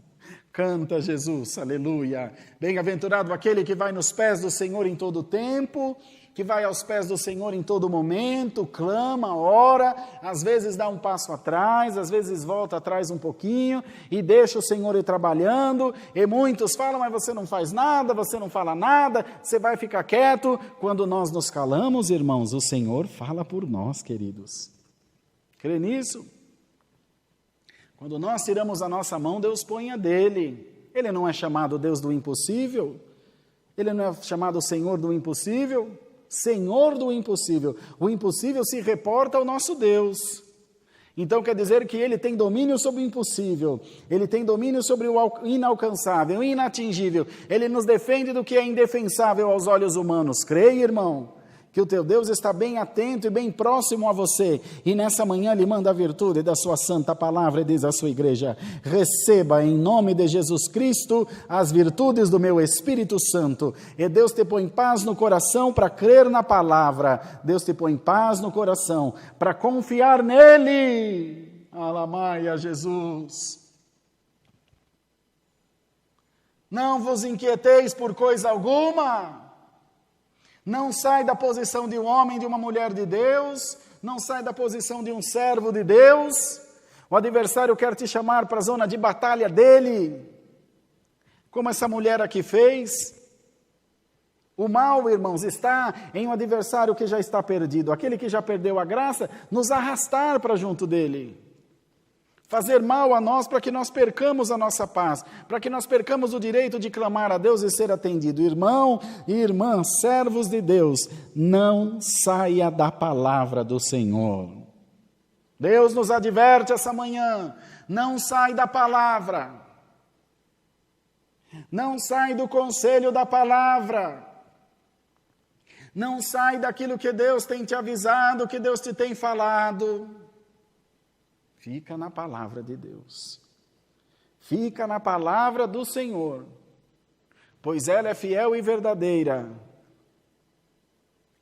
Canta Jesus, aleluia. Bem-aventurado aquele que vai nos pés do Senhor em todo o tempo, que vai aos pés do Senhor em todo momento, clama, ora, às vezes dá um passo atrás, às vezes volta atrás um pouquinho e deixa o Senhor ir trabalhando. E muitos falam: mas você não faz nada, você não fala nada, você vai ficar quieto. Quando nós nos calamos, irmãos, o Senhor fala por nós, queridos. Crê nisso? Quando nós tiramos a nossa mão, Deus põe a dele. Ele não é chamado Deus do impossível? Ele não é chamado Senhor do impossível? Senhor do impossível. O impossível se reporta ao nosso Deus. Então quer dizer que Ele tem domínio sobre o impossível, Ele tem domínio sobre o inalcançável, o inatingível. Ele nos defende do que é indefensável aos olhos humanos. Creia, irmão, que o teu Deus está bem atento e bem próximo a você. E nessa manhã Ele manda a virtude da sua santa palavra e diz à sua igreja: receba em nome de Jesus Cristo as virtudes do meu Espírito Santo. E Deus te põe paz no coração para crer na palavra. Deus te põe paz no coração para confiar nele. Alamaia, Jesus. Não vos inquieteis por coisa alguma. Não sai da posição de um homem, de uma mulher de Deus, não sai da posição de um servo de Deus. O adversário quer te chamar para a zona de batalha dele, como essa mulher aqui fez. O mal, irmãos, está em um adversário que já está perdido, aquele que já perdeu a graça, nos arrastar para junto dele. Fazer mal a nós para que nós percamos a nossa paz, para que nós percamos o direito de clamar a Deus e ser atendido. Irmão e irmã, servos de Deus, não saia da palavra do Senhor. Deus nos adverte essa manhã, não sai da palavra, não sai do conselho da palavra, não sai daquilo que Deus tem te avisado, que Deus te tem falado. Fica na palavra de Deus. Fica na palavra do Senhor. Pois ela é fiel e verdadeira.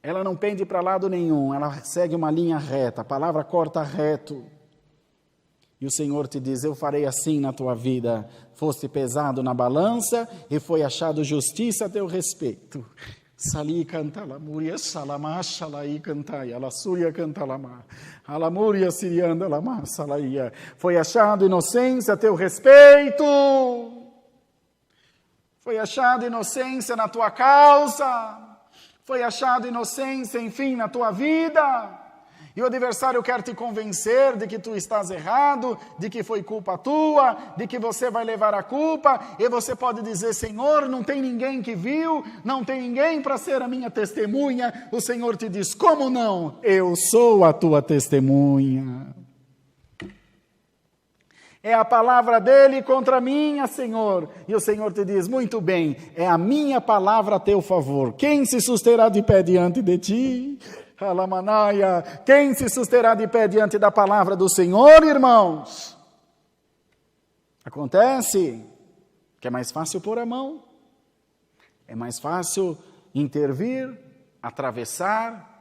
Ela não pende para lado nenhum. Ela segue uma linha reta. A palavra corta reto. E o Senhor te diz: eu farei assim na tua vida. Foste pesado na balança e foi achado justiça a teu respeito. Sali canta lamúria, salamá, xalaí cantai, alassúria canta lamá, alamúria sirianda lamá, salaía. Foi achado inocência a teu respeito, foi achado inocência na tua causa, foi achado inocência, enfim, na tua vida. E o adversário quer te convencer de que tu estás errado, de que foi culpa tua, de que você vai levar a culpa, e você pode dizer: Senhor, não tem ninguém que viu, não tem ninguém para ser a minha testemunha. O Senhor te diz: como não? Eu sou a tua testemunha. É a palavra dele contra a minha, Senhor. E o Senhor te diz: muito bem, é a minha palavra a teu favor. Quem se susterá de pé diante de ti? Alamanaia. Quem se susterá de pé diante da palavra do Senhor, irmãos? Acontece que é mais fácil pôr a mão, é mais fácil intervir, atravessar,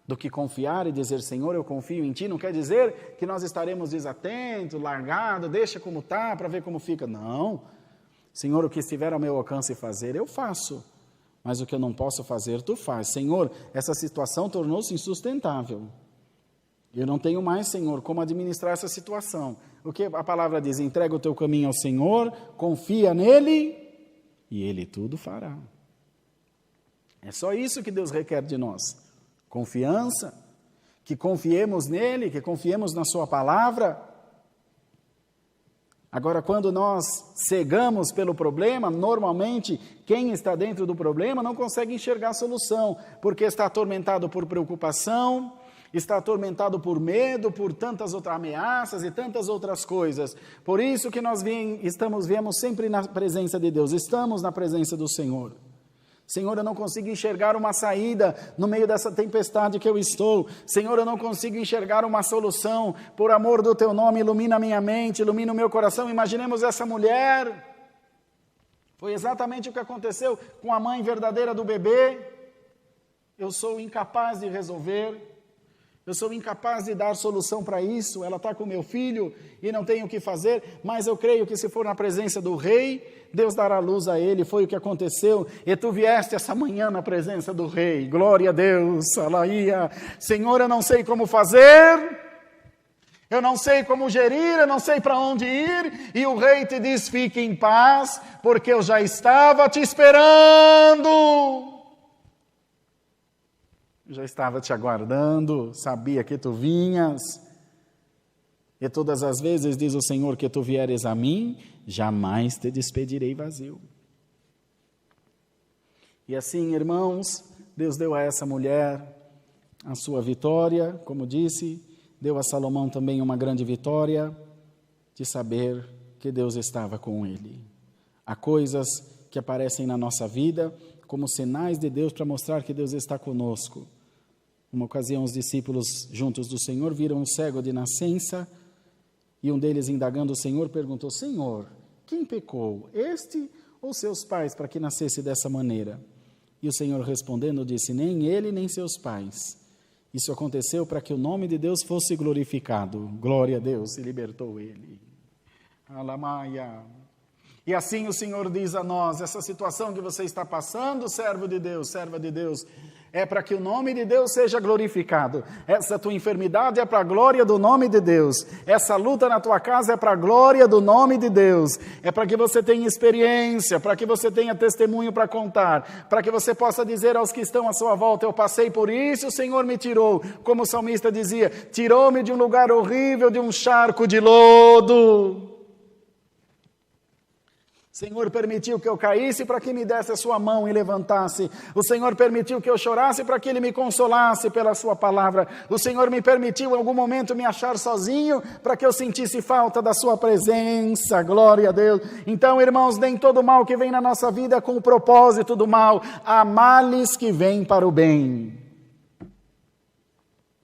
do que confiar e dizer: Senhor, eu confio em Ti. Não quer dizer que nós estaremos desatentos, largados, deixa como está para ver como fica. Não. Senhor, o que estiver ao meu alcance fazer, eu faço. Mas o que eu não posso fazer, Tu faz. Senhor, essa situação tornou-se insustentável. Eu não tenho mais, Senhor, como administrar essa situação. O que a palavra diz? Entrega o teu caminho ao Senhor, confia nele e Ele tudo fará. É só isso que Deus requer de nós. Confiança, que confiemos nele, que confiemos na sua palavra. Agora, quando nós cegamos pelo problema, normalmente quem está dentro do problema não consegue enxergar a solução, porque está atormentado por preocupação, está atormentado por medo, por tantas outras ameaças e tantas outras coisas. Por isso que nós viemos sempre na presença de Deus, estamos na presença do Senhor. Senhor, eu não consigo enxergar uma saída no meio dessa tempestade que eu estou. Senhor, eu não consigo enxergar uma solução. Por amor do Teu nome, ilumina a minha mente, ilumina o meu coração. Imaginemos essa mulher. Foi exatamente o que aconteceu com a mãe verdadeira do bebê. Eu sou incapaz de resolver. Eu sou incapaz de dar solução para isso. Ela está com meu filho e não tenho o que fazer. Mas eu creio que se for na presença do rei, Deus dará luz a ele. Foi o que aconteceu. E tu vieste essa manhã na presença do rei. Glória a Deus. Alaia. Senhor, eu não sei como fazer. Eu não sei como gerir. Eu não sei para onde ir. E o rei te diz: fique em paz, porque eu já estava te esperando. Já estava te aguardando, sabia que tu vinhas. E todas as vezes, diz o Senhor, que tu vieres a mim, jamais te despedirei vazio. E assim, irmãos, Deus deu a essa mulher a sua vitória, como disse, deu a Salomão também uma grande vitória de saber que Deus estava com ele. Há coisas que aparecem na nossa vida como sinais de Deus para mostrar que Deus está conosco. Uma ocasião, os discípulos juntos do Senhor viram um cego de nascença e um deles, indagando o Senhor, perguntou: Senhor, quem pecou, este ou seus pais, para que nascesse dessa maneira? E o Senhor respondendo disse: nem ele, nem seus pais. Isso aconteceu para que o nome de Deus fosse glorificado. Glória a Deus, se libertou ele. Alamaia. E assim o Senhor diz a nós: essa situação que você está passando, servo de Deus, serva de Deus, é para que o nome de Deus seja glorificado. Essa tua enfermidade é para a glória do nome de Deus. Essa luta na tua casa é para a glória do nome de Deus. É para que você tenha experiência, para que você tenha testemunho para contar, para que você possa dizer aos que estão à sua volta: eu passei por isso, o Senhor me tirou. Como o salmista dizia: tirou-me de um lugar horrível, de um charco de lodo. O Senhor permitiu que eu caísse para que me desse a sua mão e levantasse. O Senhor permitiu que eu chorasse para que Ele me consolasse pela sua palavra. O Senhor me permitiu em algum momento me achar sozinho para que eu sentisse falta da sua presença. Glória a Deus. Então, irmãos, nem todo mal que vem na nossa vida é com o propósito do mal. Há males que vêm para o bem.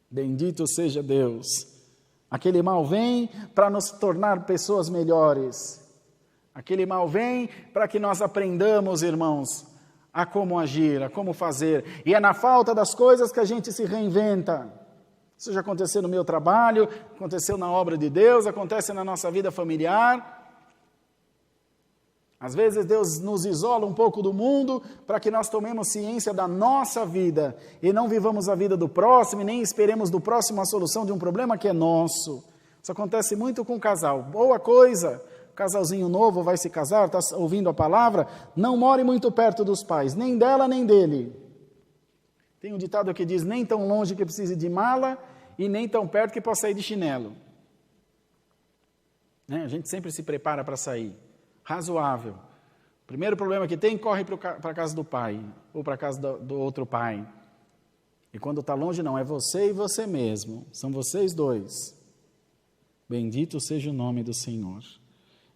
Bendito seja Deus. Aquele mal vem para nos tornar pessoas melhores. Aquele mal vem para que nós aprendamos, irmãos, a como agir, a como fazer. E é na falta das coisas que a gente se reinventa. Isso já aconteceu no meu trabalho, aconteceu na obra de Deus, acontece na nossa vida familiar. Às vezes Deus nos isola um pouco do mundo para que nós tomemos ciência da nossa vida e não vivamos a vida do próximo e nem esperemos do próximo a solução de um problema que é nosso. Isso acontece muito com o casal. Boa coisa. Casalzinho novo vai se casar, está ouvindo a palavra, não more muito perto dos pais, nem dela nem dele. Tem um ditado que diz: nem tão longe que precise de mala e nem tão perto que possa sair de chinelo. Né? A gente sempre se prepara para sair, razoável. O primeiro problema que tem, corre para a casa do pai, ou para a casa do outro pai. E quando está longe, não, é você e você mesmo, são vocês dois. Bendito seja o nome do Senhor.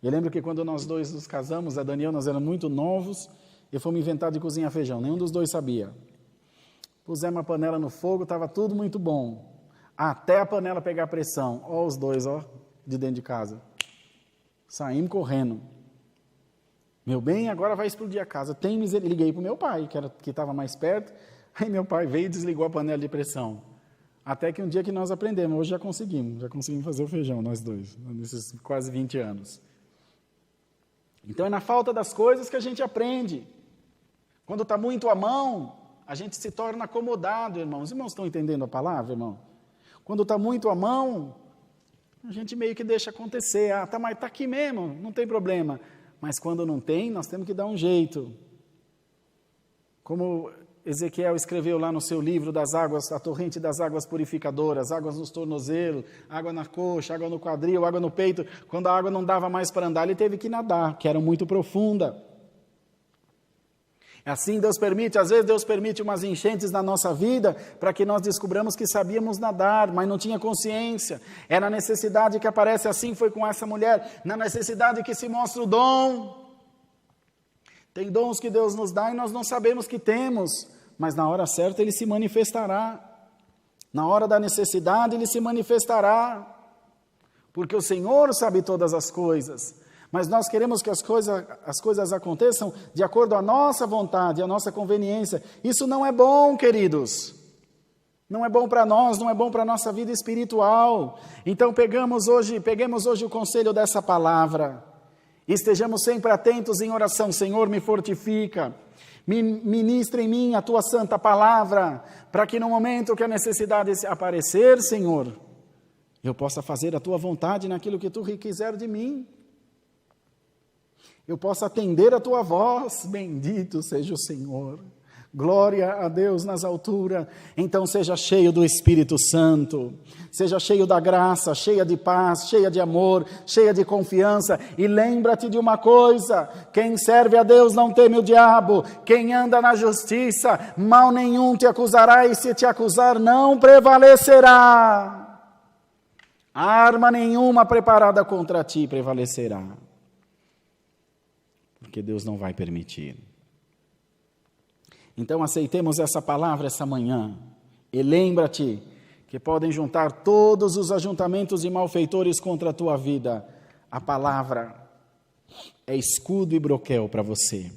Eu lembro que quando nós dois nos casamos, a Daniel, nós éramos muito novos, e fomos inventar de cozinhar feijão. Nenhum dos dois sabia. Pusemos uma panela no fogo, estava tudo muito bom. Até a panela pegar pressão. Ó os dois, ó, de dentro de casa. Saímos correndo. Meu bem, agora vai explodir a casa. Tem misericórdia. Liguei para o meu pai, que estava mais perto. Aí meu pai veio e desligou a panela de pressão. Até que um dia que nós aprendemos, hoje já conseguimos fazer o feijão, nós dois, nesses quase 20 anos. Então é na falta das coisas que a gente aprende. Quando está muito à mão, a gente se torna acomodado, irmãos. Os irmãos estão entendendo a palavra, irmão? Quando está muito à mão, a gente meio que deixa acontecer. Ah, mas está aqui mesmo, não tem problema. Mas quando não tem, nós temos que dar um jeito. Como Ezequiel escreveu lá no seu livro das águas, a torrente das águas purificadoras, águas nos tornozelos, água na coxa, água no quadril, água no peito. Quando a água não dava mais para andar, ele teve que nadar, que era muito profunda. Assim Deus permite, às vezes Deus permite umas enchentes na nossa vida para que nós descobramos que sabíamos nadar, mas não tinha consciência. É na necessidade que aparece, assim foi com essa mulher, na necessidade que se mostra o dom. Tem dons que Deus nos dá e nós não sabemos que temos, mas na hora certa Ele se manifestará. Na hora da necessidade Ele se manifestará, porque o Senhor sabe todas as coisas, mas nós queremos que as coisas aconteçam de acordo à nossa vontade, à nossa conveniência. Isso não é bom, queridos. Não é bom para nós, não é bom para a nossa vida espiritual. Então peguemos hoje o conselho dessa palavra. Estejamos sempre atentos em oração. Senhor, me fortifica, ministra em mim a Tua santa palavra, para que no momento que a necessidade aparecer, Senhor, eu possa fazer a Tua vontade naquilo que Tu quiser de mim. Eu possa atender a Tua voz. Bendito seja o Senhor. Glória a Deus nas alturas. Então seja cheio do Espírito Santo, seja cheio da graça, cheia de paz, cheia de amor, cheia de confiança. E lembra-te de uma coisa: quem serve a Deus não teme o diabo. Quem anda na justiça, mal nenhum te acusará, e se te acusar não prevalecerá. Arma nenhuma preparada contra ti prevalecerá, porque Deus não vai permitir. Então aceitemos essa palavra essa manhã, e lembra-te que podem juntar todos os ajuntamentos de malfeitores contra a tua vida. A palavra é escudo e broquel para você.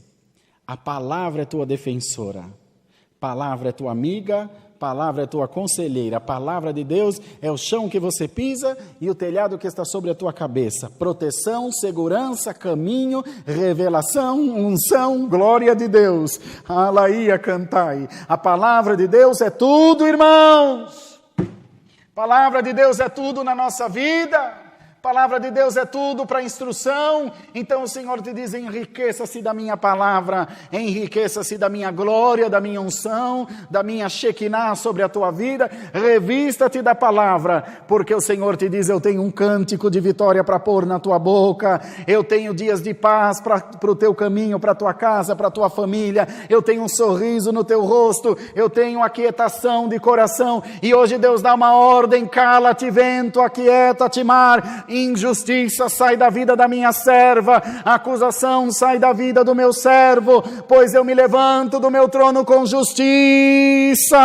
A palavra é tua defensora. A palavra é tua amiga, a palavra é tua conselheira. A palavra de Deus é o chão que você pisa e o telhado que está sobre a tua cabeça. Proteção, segurança, caminho, revelação, unção, glória de Deus. Alaia cantai. A palavra de Deus é tudo, irmãos. A palavra de Deus é tudo na nossa vida. A palavra de Deus é tudo para instrução. Então o Senhor te diz: enriqueça-se da minha palavra, enriqueça-se da minha glória, da minha unção, da minha Shekinah sobre a tua vida. Revista-te da palavra, porque o Senhor te diz: eu tenho um cântico de vitória para pôr na tua boca, eu tenho dias de paz para o teu caminho, para a tua casa, para a tua família, eu tenho um sorriso no teu rosto, eu tenho aquietação de coração. E hoje Deus dá uma ordem: cala-te vento, aquieta-te mar. Injustiça sai da vida da minha serva, acusação sai da vida do meu servo, pois eu me levanto do meu trono com justiça.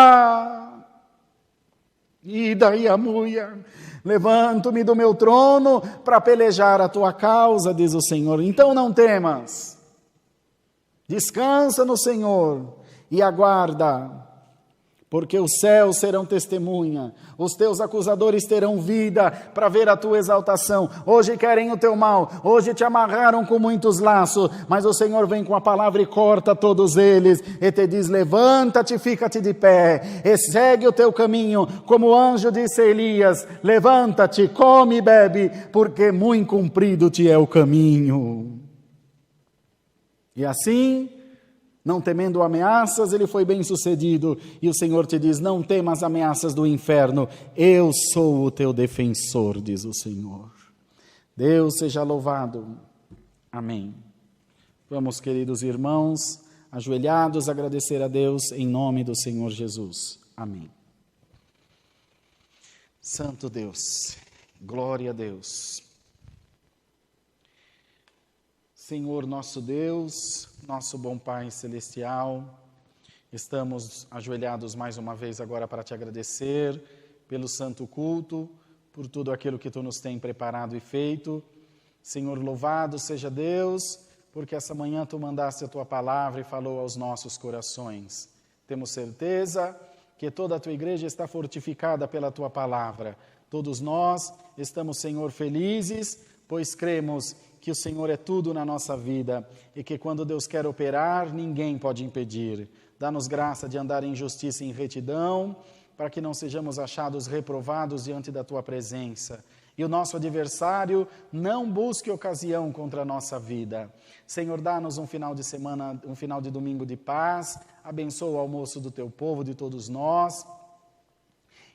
E daí a mulher, levanto-me do meu trono para pelejar a tua causa, diz o Senhor. Então não temas, descansa no Senhor e aguarda, porque os céus serão testemunha, os teus acusadores terão vida para ver a tua exaltação. Hoje querem o teu mal, hoje te amarraram com muitos laços, mas o Senhor vem com a palavra e corta todos eles, e te diz: levanta-te, fica-te de pé, e segue o teu caminho, como o anjo disse a Elias: levanta-te, come e bebe, porque muito comprido te é o caminho. E assim, não temendo ameaças, ele foi bem sucedido. E o Senhor te diz: não temas ameaças do inferno, eu sou o teu defensor, diz o Senhor. Deus seja louvado. Amém. Vamos, queridos irmãos, ajoelhados, agradecer a Deus em nome do Senhor Jesus. Amém. Santo Deus, glória a Deus. Senhor nosso Deus, nosso bom Pai Celestial, estamos ajoelhados mais uma vez agora para te agradecer pelo santo culto, por tudo aquilo que tu nos tem preparado e feito. Senhor, louvado seja Deus, porque essa manhã tu mandaste a tua palavra e falou aos nossos corações. Temos certeza que toda a tua igreja está fortificada pela tua palavra. Todos nós estamos, Senhor, felizes, pois cremos que o Senhor é tudo na nossa vida e que quando Deus quer operar, ninguém pode impedir. Dá-nos graça de andar em justiça e em retidão, para que não sejamos achados reprovados diante da Tua presença. E o nosso adversário não busque ocasião contra a nossa vida. Senhor, dá-nos um final de semana, um final de domingo de paz, abençoa o almoço do Teu povo, de todos nós.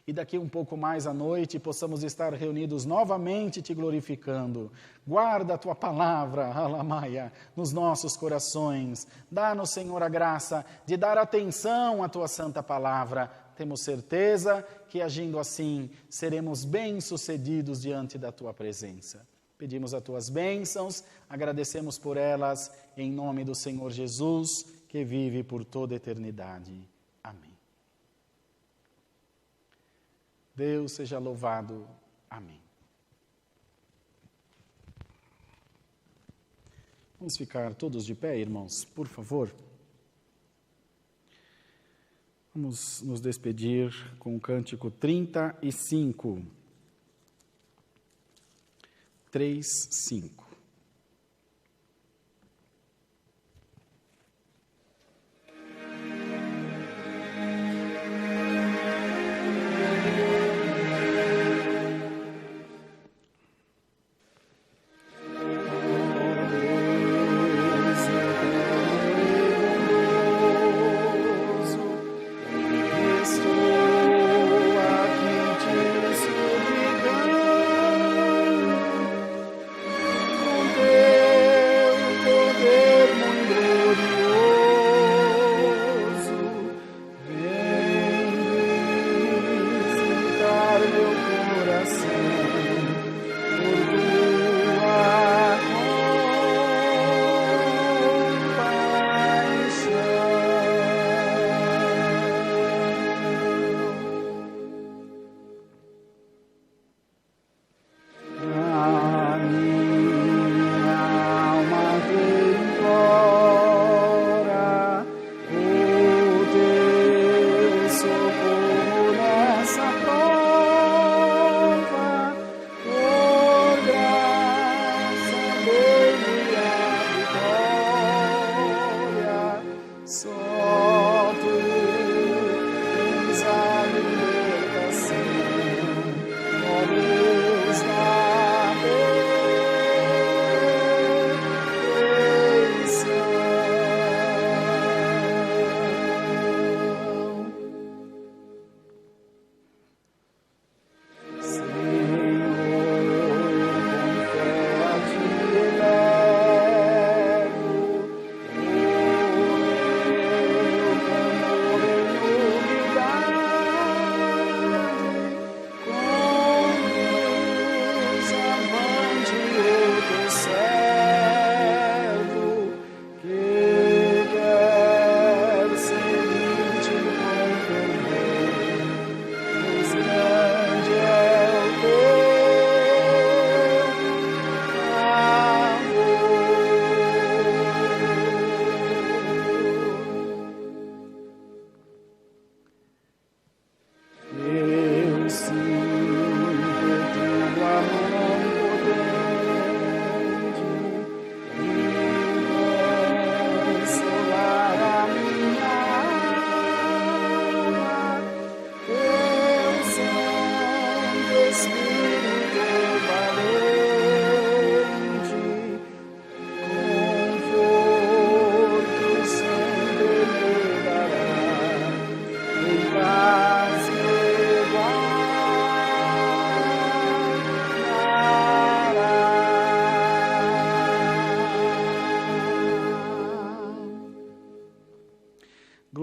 E daqui um pouco mais à noite possamos estar reunidos novamente te glorificando. Guarda a tua palavra, Alamaia, nos nossos corações. Dá-nos, Senhor, a graça de dar atenção à tua santa palavra. Temos certeza que agindo assim seremos bem-sucedidos diante da tua presença. Pedimos as tuas bênçãos, agradecemos por elas em nome do Senhor Jesus, que vive por toda a eternidade. Amém. Deus seja louvado. Amém. Vamos ficar todos de pé, irmãos, por favor. Vamos nos despedir com o cântico 35. 3:5.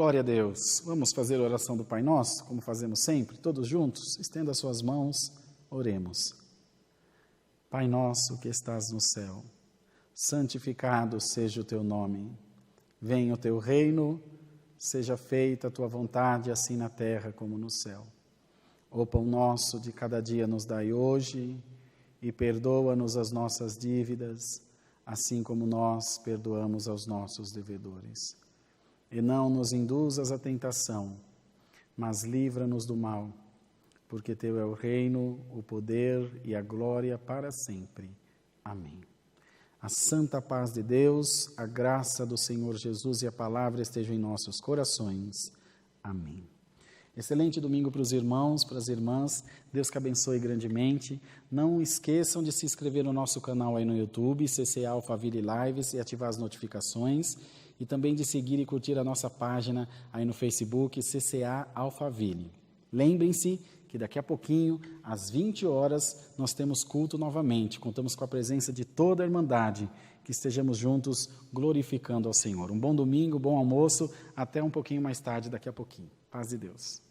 Glória a Deus. Vamos fazer a oração do Pai Nosso, como fazemos sempre, todos juntos. Estenda as suas mãos, oremos. Pai nosso que estás no céu, santificado seja o teu nome. Venha o teu reino, seja feita a tua vontade, assim na terra como no céu. O pão nosso de cada dia nos dai hoje, e perdoa-nos as nossas dívidas, assim como nós perdoamos aos nossos devedores. E não nos induzas à tentação, mas livra-nos do mal, porque teu é o reino, o poder e a glória para sempre. Amém. A santa paz de Deus, a graça do Senhor Jesus e a palavra estejam em nossos corações. Amém. Excelente domingo para os irmãos, para as irmãs. Deus que abençoe grandemente. Não esqueçam de se inscrever no nosso canal aí no YouTube, CCA Alphaville Lives, e ativar as notificações. E também de seguir e curtir a nossa página aí no Facebook, CCA Alphaville. Lembrem-se que daqui a pouquinho, às 20 horas, nós temos culto novamente. Contamos com a presença de toda a Irmandade, que estejamos juntos glorificando ao Senhor. Um bom domingo, bom almoço, até um pouquinho mais tarde, daqui a pouquinho. Paz de Deus.